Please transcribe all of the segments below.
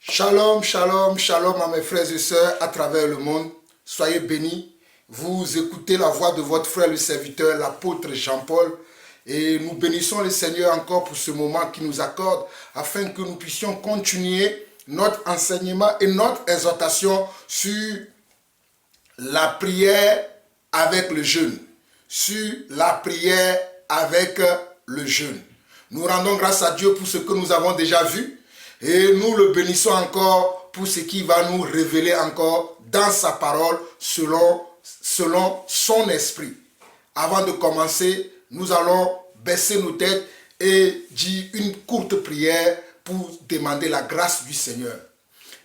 Shalom, shalom, shalom à mes frères et sœurs à travers le monde. Soyez bénis. Vous écoutez la voix de votre frère le serviteur, l'apôtre Jean-Paul. Et nous bénissons le Seigneur encore pour ce moment qu'il nous accorde afin que nous puissions continuer notre enseignement et notre exhortation sur la prière avec le jeûne. Sur la prière avec le jeûne. Nous rendons grâce à Dieu pour ce que nous avons déjà vu. Et nous le bénissons encore pour ce qu'il va nous révéler encore dans sa parole selon son esprit. Avant de commencer, nous allons baisser nos têtes et dire une courte prière pour demander la grâce du Seigneur.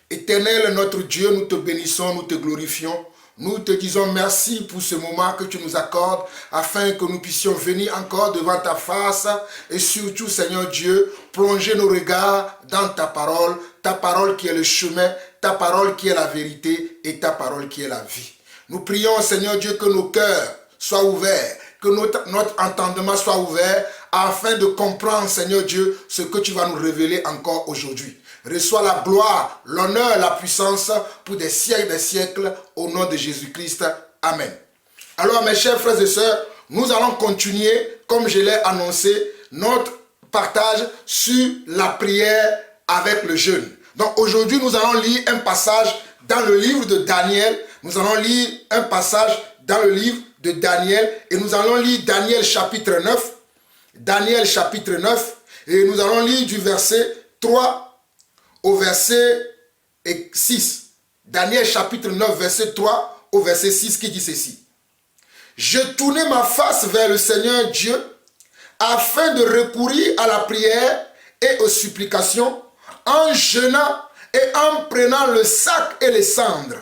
Éternel notre Dieu, nous te bénissons, nous te glorifions. Nous te disons merci pour ce moment que tu nous accordes afin que nous puissions venir encore devant ta face et surtout, Seigneur Dieu, plonger nos regards dans ta parole qui est le chemin, ta parole qui est la vérité et ta parole qui est la vie. Nous prions, Seigneur Dieu, que nos cœurs soient ouverts, que notre entendement soit ouvert afin de comprendre, Seigneur Dieu, ce que tu vas nous révéler encore aujourd'hui. Reçois la gloire, l'honneur, la puissance pour des siècles au nom de Jésus-Christ. Amen. Alors mes chers frères et sœurs, nous allons continuer, comme je l'ai annoncé, notre partage sur la prière avec le jeûne. Donc aujourd'hui, nous allons lire un passage dans le livre de Daniel. Nous allons lire un passage dans le livre de Daniel et nous allons lire Daniel chapitre 9. Daniel chapitre 9 et nous allons lire du verset 3 au verset 6. Daniel chapitre 9, verset 3 au verset 6 qui dit ceci. Je tournai ma face vers le Seigneur Dieu afin de recourir à la prière et aux supplications en jeûnant et en prenant le sac et les cendres.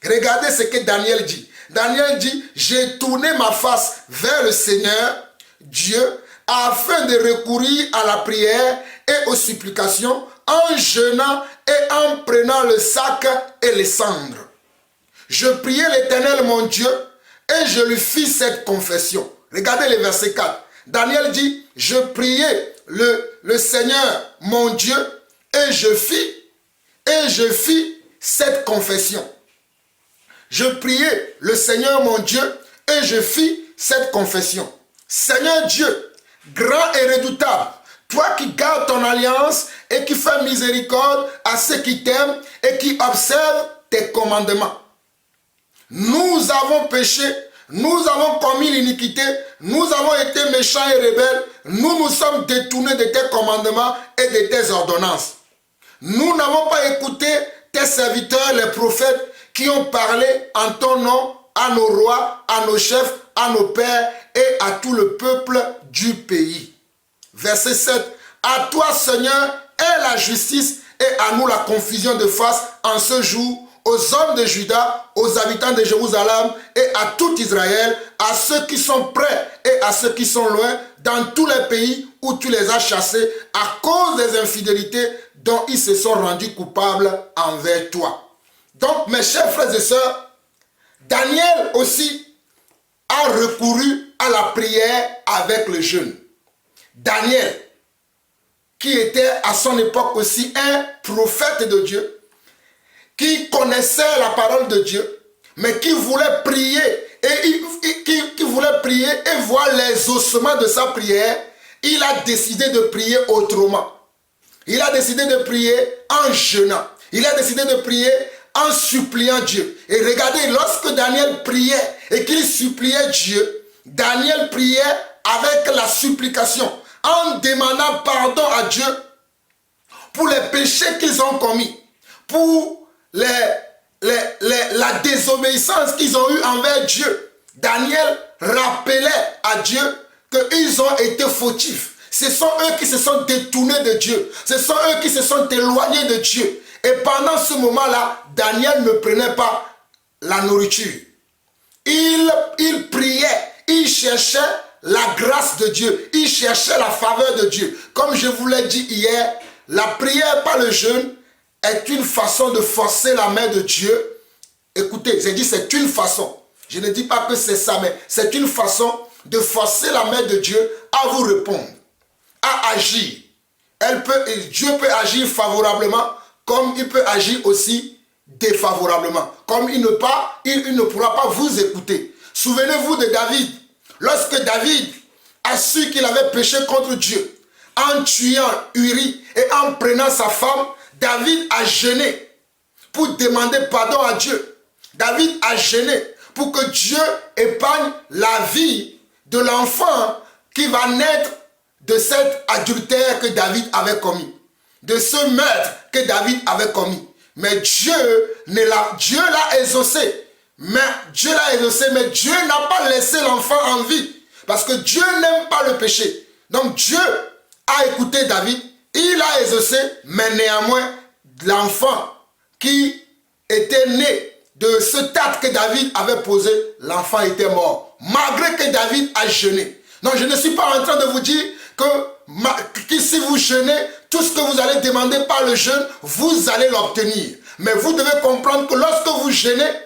Regardez ce que Daniel dit. Daniel dit, j'ai tourné ma face vers le Seigneur Dieu afin de recourir à la prière et aux supplications en jeûnant et en prenant le sac et les cendres. Je priai l'Éternel mon Dieu et je lui fis cette confession. Regardez le verset 4. Daniel dit, je priai le Seigneur mon Dieu et je fis cette confession. Je priai le Seigneur mon Dieu et je fis cette confession. Seigneur Dieu, grand et redoutable, toi qui gardes ton alliance et qui fais miséricorde à ceux qui t'aiment et qui observent tes commandements. Nous avons péché, nous avons commis l'iniquité, nous avons été méchants et rebelles, nous nous sommes détournés de tes commandements et de tes ordonnances. Nous n'avons pas écouté tes serviteurs, les prophètes, qui ont parlé en ton nom à nos rois, à nos chefs, à nos pères et à tout le peuple du pays. Verset 7. À toi, Seigneur, est la justice et à nous la confusion de face en ce jour, aux hommes de Juda, aux habitants de Jérusalem et à tout Israël, à ceux qui sont près et à ceux qui sont loin, dans tous les pays où tu les as chassés à cause des infidélités dont ils se sont rendus coupables envers toi. Donc, mes chers frères et sœurs, Daniel aussi a recouru à la prière avec le jeûne. Daniel, qui était à son époque aussi un prophète de Dieu, qui connaissait la parole de Dieu, mais qui voulait prier qui voulait prier et voir l'exaucement de sa prière, il a décidé de prier autrement. Il a décidé de prier en jeûnant. Il a décidé de prier en suppliant Dieu. Et regardez, lorsque Daniel priait et qu'il suppliait Dieu, Daniel priait avec la supplication, en demandant pardon à Dieu pour les péchés qu'ils ont commis, pour la désobéissance qu'ils ont eue envers Dieu. Daniel rappelait à Dieu qu'ils ont été fautifs. Ce sont eux qui se sont détournés de Dieu. Ce sont eux qui se sont éloignés de Dieu. Et pendant ce moment-là, Daniel ne prenait pas la nourriture. Il priait, il cherchait la grâce de Dieu, il cherchait la faveur de Dieu. Comme je vous l'ai dit hier, la prière par le jeûne est une façon de forcer la main de Dieu. Écoutez, j'ai dit c'est une façon. Je ne dis pas que c'est ça, mais c'est une façon de forcer la main de Dieu à vous répondre, à agir. Dieu peut agir favorablement comme il peut agir aussi défavorablement. Comme il ne pourra pas vous écouter. Souvenez-vous de David. Lorsque David a su qu'il avait péché contre Dieu, en tuant Uri et en prenant sa femme, David a jeûné pour demander pardon à Dieu. David a jeûné pour que Dieu épargne la vie de l'enfant qui va naître de cet adultère que David avait commis, de ce meurtre que David avait commis. Mais Dieu l'a exaucé. Mais Dieu n'a pas laissé l'enfant en vie. Parce que Dieu n'aime pas le péché. Donc Dieu a écouté David, il a exaucé, mais néanmoins, l'enfant qui était né de ce acte que David avait posé, l'enfant était mort. Malgré que David a jeûné. Non, je ne suis pas en train de vous dire que si vous jeûnez, tout ce que vous allez demander par le jeûne, vous allez l'obtenir. Mais vous devez comprendre que lorsque vous jeûnez,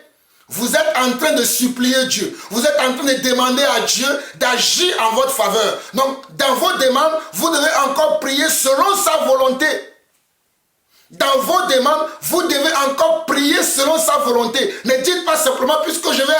vous êtes en train de supplier Dieu. Vous êtes en train de demander à Dieu d'agir en votre faveur. Donc, dans vos demandes, vous devez encore prier selon sa volonté. Dans vos demandes, vous devez encore prier selon sa volonté. Ne dites pas simplement, puisque je vais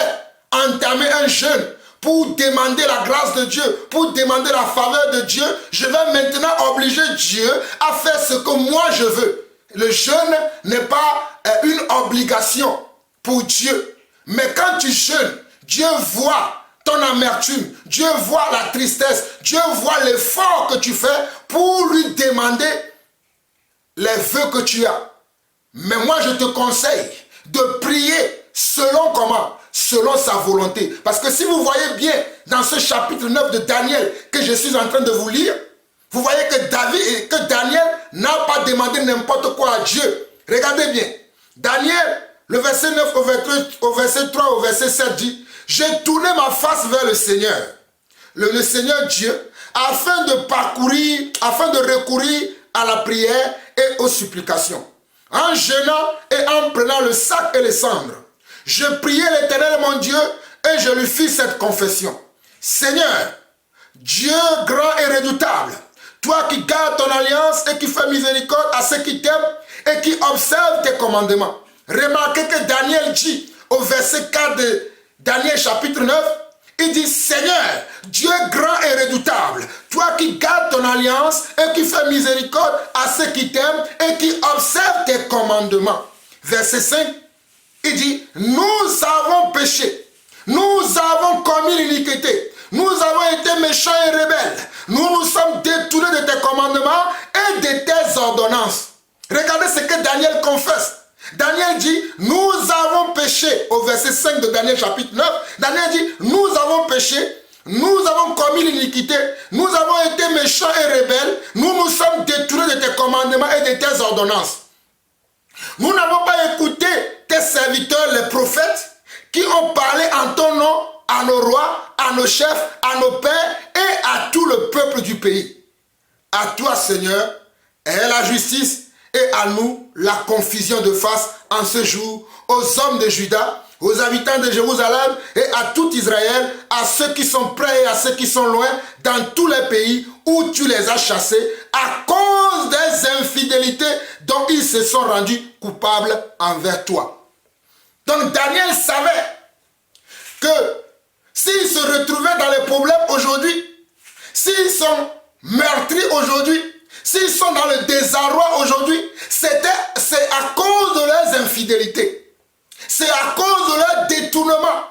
entamer un jeûne pour demander la grâce de Dieu, pour demander la faveur de Dieu, je vais maintenant obliger Dieu à faire ce que moi je veux. Le jeûne n'est pas une obligation pour Dieu. Mais quand tu jeûnes, Dieu voit ton amertume, Dieu voit la tristesse, Dieu voit l'effort que tu fais pour lui demander les vœux que tu as. Mais moi je te conseille de prier selon comment? Selon sa volonté. Parce que si vous voyez bien dans ce chapitre 9 de Daniel que je suis en train de vous lire, vous voyez que Daniel n'a pas demandé n'importe quoi à Dieu. Regardez bien. Daniel, le verset 9 au verset 3 au verset 7 dit, « J'ai tourné ma face vers le Seigneur, le Seigneur Dieu, afin de recourir à la prière et aux supplications. En jeûnant et en prenant le sac et les cendres, je priai l'Éternel mon Dieu et je lui fis cette confession. Seigneur, Dieu grand et redoutable, toi qui gardes ton alliance et qui fais miséricorde à ceux qui t'aiment et qui observent tes commandements. » Remarquez que Daniel dit au verset 4 de Daniel chapitre 9, il dit, Seigneur, Dieu grand et redoutable, toi qui gardes ton alliance et qui fais miséricorde à ceux qui t'aiment et qui observent tes commandements. Verset 5, il dit, nous avons péché, nous avons commis l'iniquité, nous avons été méchants et rebelles, nous nous sommes détournés de tes commandements et de tes ordonnances. Regardez ce que Daniel confesse. Daniel dit, nous avons péché, au verset 5 de Daniel chapitre 9, Daniel dit, nous avons péché, nous avons commis l'iniquité, nous avons été méchants et rebelles, nous nous sommes détournés de tes commandements et de tes ordonnances. Nous n'avons pas écouté tes serviteurs, les prophètes, qui ont parlé en ton nom à nos rois, à nos chefs, à nos pères et à tout le peuple du pays. À toi, Seigneur, est la justice et à nous la confusion de face en ce jour, aux hommes de Juda, aux habitants de Jérusalem et à tout Israël, à ceux qui sont près et à ceux qui sont loin, dans tous les pays où tu les as chassés, à cause des infidélités dont ils se sont rendus coupables envers toi. Donc Daniel savait que s'ils se retrouvaient dans les problèmes aujourd'hui, s'ils sont meurtris aujourd'hui, s'ils sont dans le désarroi aujourd'hui, c'est à cause de leurs infidélités. C'est à cause de leur détournement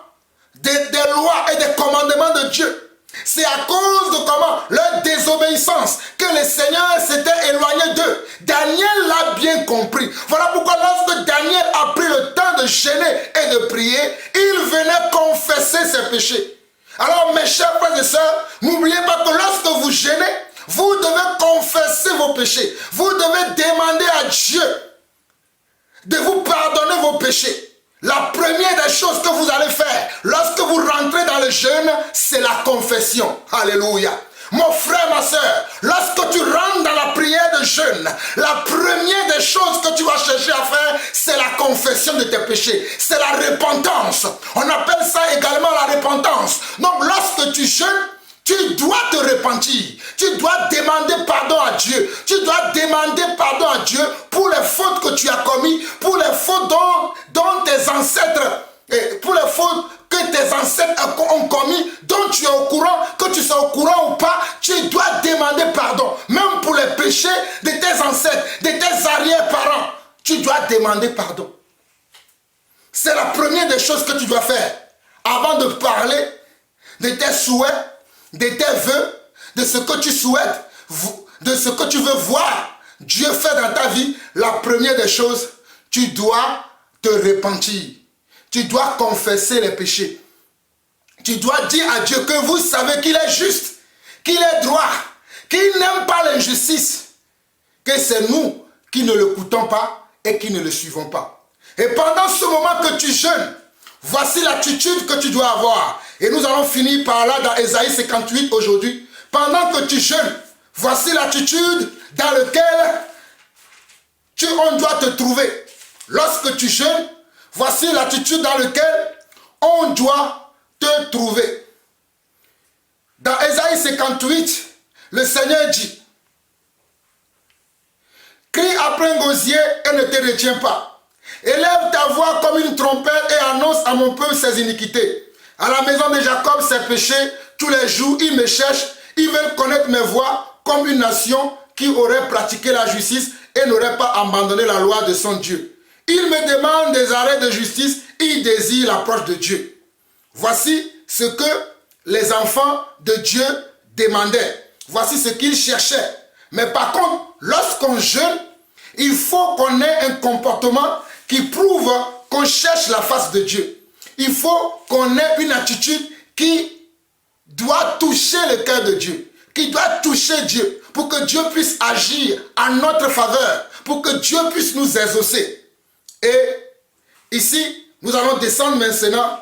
des lois et des commandements de Dieu. C'est à cause de leur désobéissance que le Seigneur s'était éloigné d'eux. Daniel l'a bien compris. Voilà pourquoi lorsque Daniel a pris le temps de jeûner et de prier, il venait confesser ses péchés. Alors mes chers frères et sœurs, n'oubliez pas que lorsque vous jeûnez, vous devez confesser vos péchés. Vous devez demander à Dieu de vous pardonner vos péchés. La première des choses que vous allez faire lorsque vous rentrez dans le jeûne, c'est la confession. Alléluia. Mon frère, ma soeur, lorsque tu rentres dans la prière de jeûne, la première des choses que tu vas chercher à faire, c'est la confession de tes péchés. C'est la repentance. On appelle ça également la repentance. Donc lorsque tu jeûnes, tu dois te repentir. Tu dois demander pardon à Dieu. Tu dois demander pardon à Dieu pour les fautes que tu tu dois demander pardon. C'est la première des choses que tu dois faire avant de parler de tes souhaits, de tes vœux, de ce que tu souhaites, de ce que tu veux voir Dieu faire dans ta vie. La première des choses, tu dois te repentir. Tu dois confesser les péchés. Tu dois dire à Dieu que vous savez qu'il est juste, qu'il est droit, qu'il n'aime pas l'injustice, que c'est nous qui ne l'écoutons pas et qui ne le suivons pas. Et pendant ce moment que tu jeûnes, voici l'attitude que tu dois avoir. Et nous allons finir par là dans Ésaïe 58 aujourd'hui. Pendant que tu jeûnes, voici l'attitude dans laquelle on doit te trouver. Lorsque tu jeûnes, voici l'attitude dans laquelle on doit te trouver. Dans Ésaïe 58, le Seigneur dit: crie après un gosier et ne te retiens pas. Élève ta voix comme une trompette et annonce à mon peuple ses iniquités. À la maison de Jacob ses péchés, tous les jours ils me cherchent, ils veulent connaître mes voies comme une nation qui aurait pratiqué la justice et n'aurait pas abandonné la loi de son Dieu. Ils me demandent des arrêts de justice, ils désirent l'approche de Dieu. Voici ce que les enfants de Dieu demandaient. Voici ce qu'ils cherchaient. Mais par contre, lorsqu'on jeûne, il faut qu'on ait un comportement qui prouve qu'on cherche la face de Dieu. Il faut qu'on ait une attitude qui doit toucher le cœur de Dieu, qui doit toucher Dieu, pour que Dieu puisse agir en notre faveur, pour que Dieu puisse nous exaucer. Et ici, nous allons descendre maintenant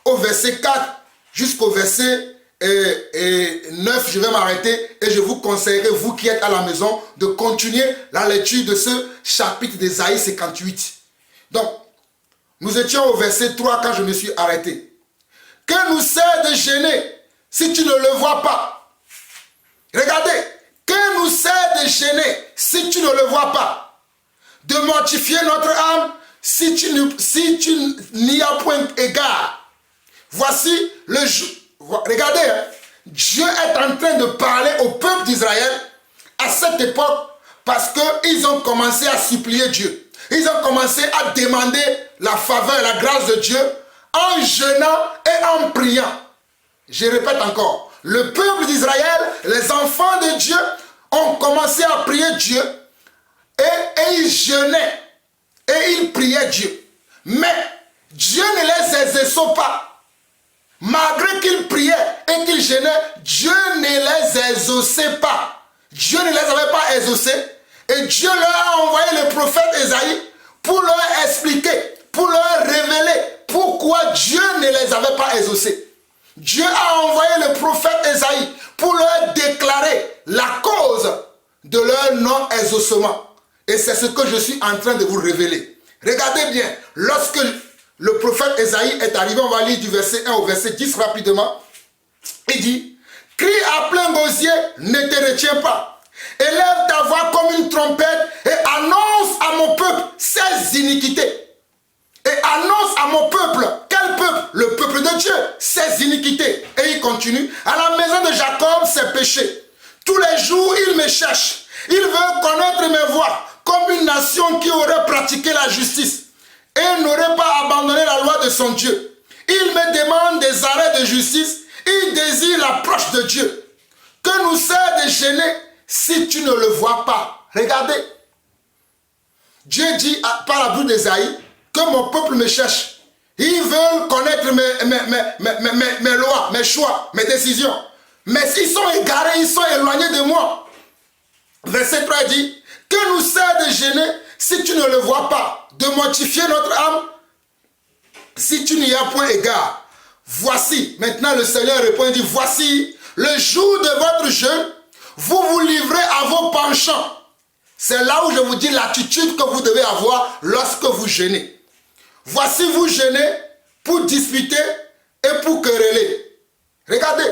au verset 4 jusqu'au verset 9. Je vais m'arrêter et je vous conseillerais, vous qui êtes à la maison, de continuer la lecture de ce chapitre d'Ésaïe 58. Donc, nous étions au verset 3 quand je me suis arrêté. Que nous sert de gêner si tu ne le vois pas? Regardez, que nous sert de gêner si tu ne le vois pas? De mortifier notre âme si tu n'y as point égard. Voici le jour. Regardez, hein, Dieu est en train de parler au peuple d'Israël à cette époque parce qu'ils ont commencé à supplier Dieu. Ils ont commencé à demander la faveur, la grâce de Dieu en jeûnant et en priant. Je répète encore, le peuple d'Israël, les enfants de Dieu ont commencé à prier Dieu et ils jeûnaient et ils priaient Dieu. Mais Dieu ne les exauçait pas. Malgré qu'ils priaient et qu'ils jeûnaient, Dieu ne les exauçait pas. Dieu ne les avait pas exaucés. Et Dieu leur a envoyé le prophète Ésaïe pour leur expliquer, pour leur révéler pourquoi Dieu ne les avait pas exaucés. Dieu a envoyé le prophète Ésaïe pour leur déclarer la cause de leur non-exaucement. Et c'est ce que je suis en train de vous révéler. Regardez bien, lorsque le prophète Ésaïe est arrivé, on va lire du verset 1 au verset 10 rapidement. Il dit: crie à plein gosier, ne te retiens pas. Élève ta voix comme une trompette et annonce à mon peuple ses iniquités. Et annonce à mon peuple, quel peuple? Le peuple de Dieu, ses iniquités. Et il continue: à la maison de Jacob ses péchés. Tous les jours il me cherche. Il veut connaître mes voies comme une nation qui aurait pratiqué la justice et n'aurait pas abandonné la loi de son Dieu. Il me demande des arrêts de justice, il désire l'approche de Dieu. Que nous sert de gêner si tu ne le vois pas? Regardez, Dieu dit par la bouche d'Ésaïe que mon peuple me cherche. Ils veulent connaître mes lois, mes choix, mes décisions. Mais ils sont égarés, ils sont éloignés de moi. Verset 3 dit: que nous sert de gêner si tu ne le vois pas, de mortifier notre âme si tu n'y as point égard. Voici, maintenant le Seigneur répond et dit: voici le jour de votre jeûne, vous vous livrez à vos penchants. C'est là où je vous dis l'attitude que vous devez avoir lorsque vous jeûnez. Voici, vous jeûnez pour disputer et pour quereller. Regardez,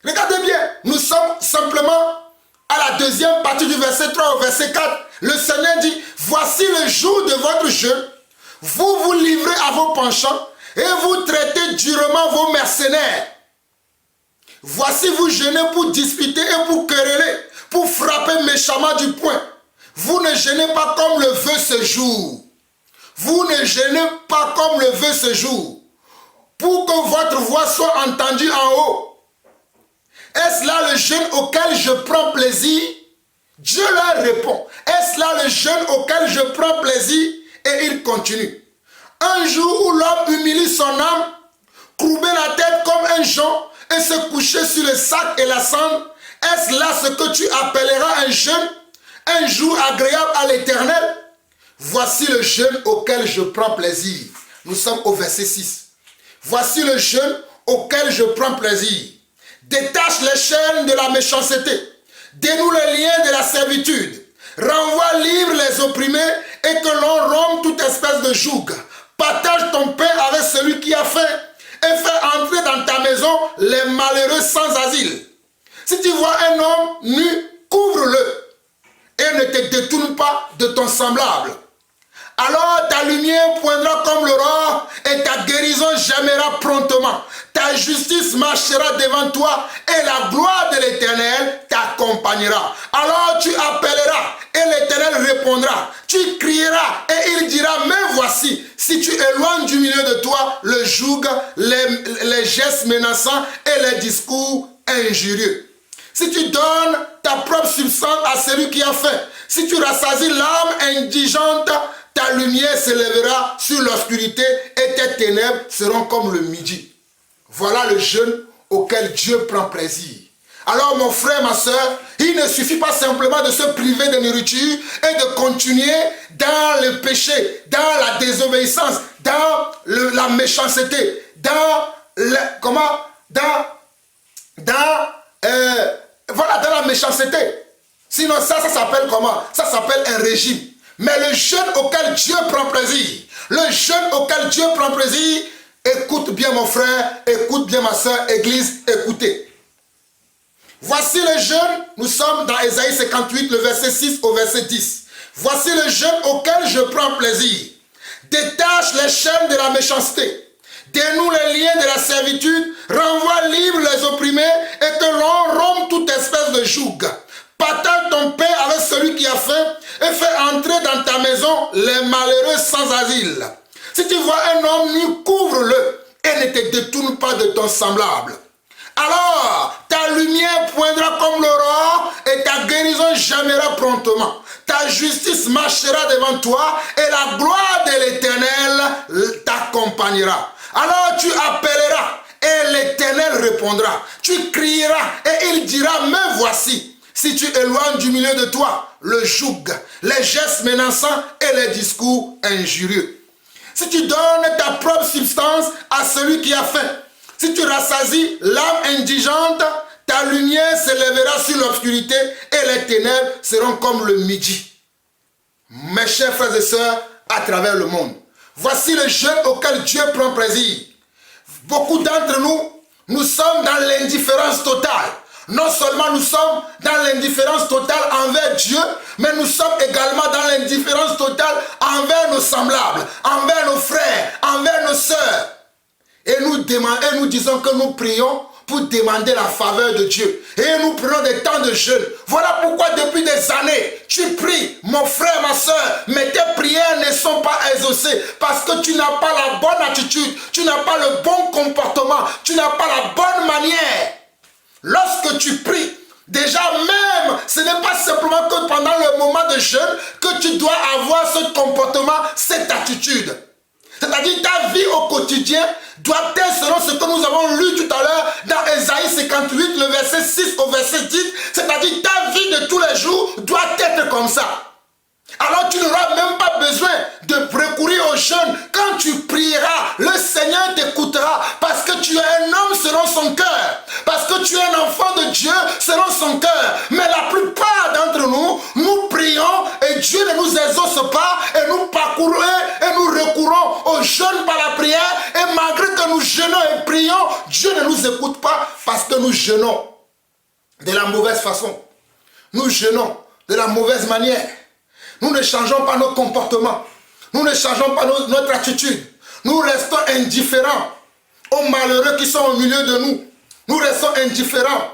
regardez bien, nous sommes simplement à la deuxième partie du verset 3 au verset 4. Le Seigneur dit: voici le jour de votre jeûne, vous vous livrez à vos penchants et vous traitez durement vos mercenaires. Voici, vous jeûnez pour disputer et pour quereller, pour frapper méchamment du poing. Vous ne jeûnez pas comme le veut ce jour. Vous ne jeûnez pas comme le veut ce jour. Pour que votre voix soit entendue en haut. Est-ce là le jeûne auquel je prends plaisir? Dieu leur répond. Est-ce là le jeûne auquel je prends plaisir? Et il continue. Un jour où l'homme humilie son âme, courber la tête comme un jonc et se coucher sur le sac et la cendre, est-ce là ce que tu appelleras un jeûne, un jour agréable à l'Éternel? Voici le jeûne auquel je prends plaisir. Nous sommes au verset 6. Voici le jeûne auquel je prends plaisir. Détache les chaînes de la méchanceté. Dénoue les liens de la servitude. Renvoie libre les opprimés et que l'on rompe toute espèce de joug. Partage ton pain avec celui qui a faim et fais entrer dans ta maison les malheureux sans asile. Si tu vois un homme nu, couvre-le et ne te détourne pas de ton semblable. Alors ta lumière poindra comme l'aurore et ta guérison germera promptement. Ta justice marchera devant toi et la gloire de l'Éternel t'accompagnera. Alors tu appelleras et l'Éternel répondra. Tu crieras et il dira, mais voici, si tu éloignes du milieu de toi le joug, les gestes menaçants et les discours injurieux. Si tu donnes ta propre substance à celui qui a faim, si tu rassasies l'âme indigente, ta lumière s'élèvera sur l'obscurité et tes ténèbres seront comme le midi. Voilà le jeûne auquel Dieu prend plaisir. Alors mon frère, ma soeur, il ne suffit pas simplement de se priver de nourriture et de continuer dans le péché, dans la désobéissance, dans la méchanceté, dans la méchanceté. Sinon ça s'appelle comment? Ça s'appelle un régime. Mais le jeûne auquel Dieu prend plaisir, le jeûne auquel Dieu prend plaisir, écoute bien mon frère, écoute bien ma soeur, église, écoutez. Voici le jeûne, nous sommes dans Ésaïe 58, le verset 6 au verset 10. Voici le jeûne auquel je prends plaisir. Détache les chaînes de la méchanceté, dénoue les liens de la servitude, renvoie libre les opprimés et que l'on rompe toute espèce de joug. Partage ton pain avec celui qui a faim et fais entrer dans ta maison les malheureux sans asile. Si tu vois un homme nu, couvre-le et ne te détourne pas de ton semblable. Alors, ta lumière poindra comme l'aurore et ta guérison germera promptement. Ta justice marchera devant toi et la gloire de l'Éternel t'accompagnera. Alors tu appelleras et l'Éternel répondra. Tu crieras et il dira, me voici. Si tu éloignes du milieu de toi le joug, les gestes menaçants et les discours injurieux. Si tu donnes ta propre substance à celui qui a faim, si tu rassasies l'âme indigente, ta lumière s'élèvera sur l'obscurité et les ténèbres seront comme le midi. Mes chers frères et sœurs, à travers le monde, voici le jeûne auquel Dieu prend plaisir. Beaucoup d'entre nous, nous sommes dans l'indifférence totale. Non seulement nous sommes dans l'indifférence totale envers Dieu, mais nous sommes également dans l'indifférence totale envers nos semblables, envers nos frères, envers nos sœurs. Et nous disons que nous prions pour demander la faveur de Dieu. Et nous prenons des temps de jeûne. Voilà pourquoi depuis des années, tu pries, mon frère, ma soeur, mais tes prières ne sont pas exaucées parce que tu n'as pas la bonne attitude, tu n'as pas le bon comportement, tu n'as pas la bonne manière. Lorsque tu pries, déjà même, ce n'est pas simplement que pendant le moment de jeûne que tu dois avoir ce comportement, cette attitude. C'est-à-dire ta vie au quotidien doit être selon ce que nous avons lu tout à l'heure dans Ésaïe 58, le verset 6 au verset 10. C'est-à-dire ta vie de tous les jours doit être comme ça. Alors tu n'auras même pas besoin de recourir au jeûne. Quand tu prieras, le Seigneur t'écoutera parce que tu es un homme selon son cœur. Parce que tu es un enfant de Dieu selon son cœur. Mais la plupart d'entre nous, nous prions et Dieu ne nous exauce pas et nous parcourons et nous recourons au jeûne par la prière. Et malgré que nous jeûnons et prions, Dieu ne nous écoute pas parce que nous jeûnons de la mauvaise façon. Nous jeûnons de la mauvaise manière. Nous ne changeons pas nos comportements. Nous ne changeons pas notre attitude. Nous restons indifférents aux malheureux qui sont au milieu de nous. Nous restons indifférents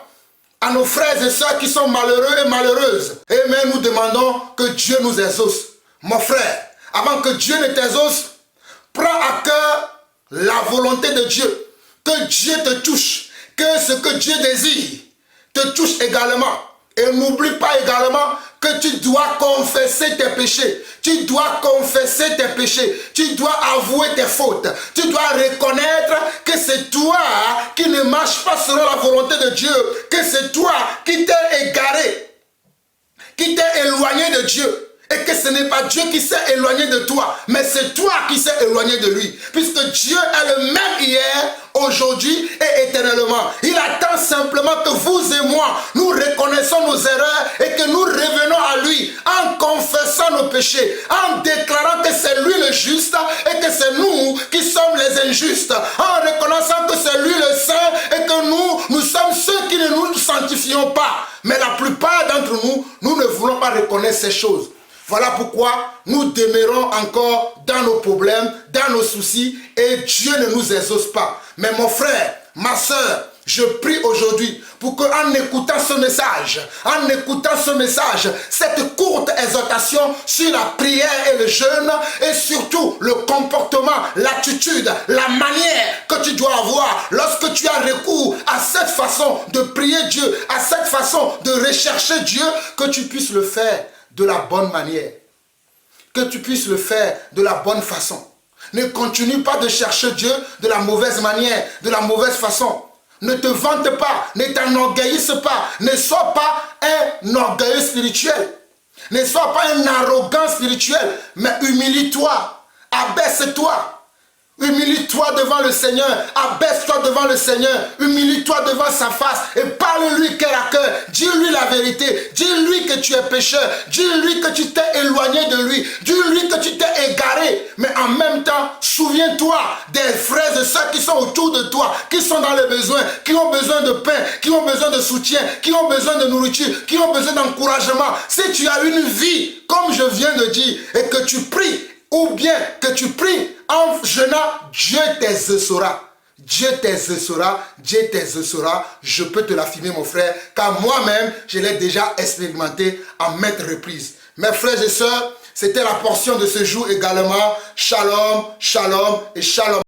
à nos frères et sœurs qui sont malheureux et malheureuses. Amen, nous demandons que Dieu nous exauce. Mon frère, avant que Dieu ne t'exauce, prends à cœur la volonté de Dieu. Que Dieu te touche. Que ce que Dieu désire te touche également. Et n'oublie pas également que tu dois confesser tes péchés. Tu dois confesser tes péchés. Tu dois avouer tes fautes. Tu dois reconnaître que c'est toi qui ne marches pas selon la volonté de Dieu. Que c'est toi qui t'es égaré. Qui t'es éloigné de Dieu. Et que ce n'est pas Dieu qui s'est éloigné de toi, mais c'est toi qui s'est éloigné de lui. Puisque Dieu est le même hier, aujourd'hui et éternellement. Il attend simplement que vous et moi, nous reconnaissons nos erreurs et que nous revenons à lui en confessant nos péchés, en déclarant que c'est lui le juste et que c'est nous qui sommes les injustes, en reconnaissant que c'est lui le saint et que nous sommes ceux qui ne nous sanctifions pas. Mais la plupart d'entre nous, nous ne voulons pas reconnaître ces choses. Voilà pourquoi nous demeurons encore dans nos problèmes, dans nos soucis, et Dieu ne nous exauce pas. Mais mon frère, ma soeur, je prie aujourd'hui pour qu'en écoutant ce message, cette courte exhortation sur la prière et le jeûne, et surtout le comportement, l'attitude, la manière que tu dois avoir lorsque tu as recours à cette façon de prier Dieu, à cette façon de rechercher Dieu, que tu puisses le faire de la bonne manière, que tu puisses le faire de la bonne façon. Ne continue pas de chercher Dieu de la mauvaise manière, de la mauvaise façon. Ne te vante pas, ne t'enorgueillisse pas, ne sois pas un orgueilleux spirituel, ne sois pas un arrogant spirituel, mais humilie-toi, abaisse-toi. Humilie-toi devant le Seigneur, abaisse-toi devant le Seigneur, humilie-toi devant sa face et parle-lui cœur à cœur. Dis-lui la vérité, dis-lui que tu es pécheur, dis-lui que tu t'es éloigné de lui, dis-lui que tu t'es égaré. Mais en même temps, souviens-toi des frères et sœurs qui sont autour de toi, qui sont dans les besoins, qui ont besoin de pain, qui ont besoin de soutien, qui ont besoin de nourriture, qui ont besoin d'encouragement. Si tu as une vie, comme je viens de dire, et que tu pries, ou bien que tu pries en jeûnant, Dieu t'exaucera. Dieu t'exaucera, Dieu t'exaucera. Je peux te l'affirmer, mon frère, car moi-même, je l'ai déjà expérimenté à maintes reprises. Mes frères et sœurs, c'était la portion de ce jour également. Shalom, shalom et shalom.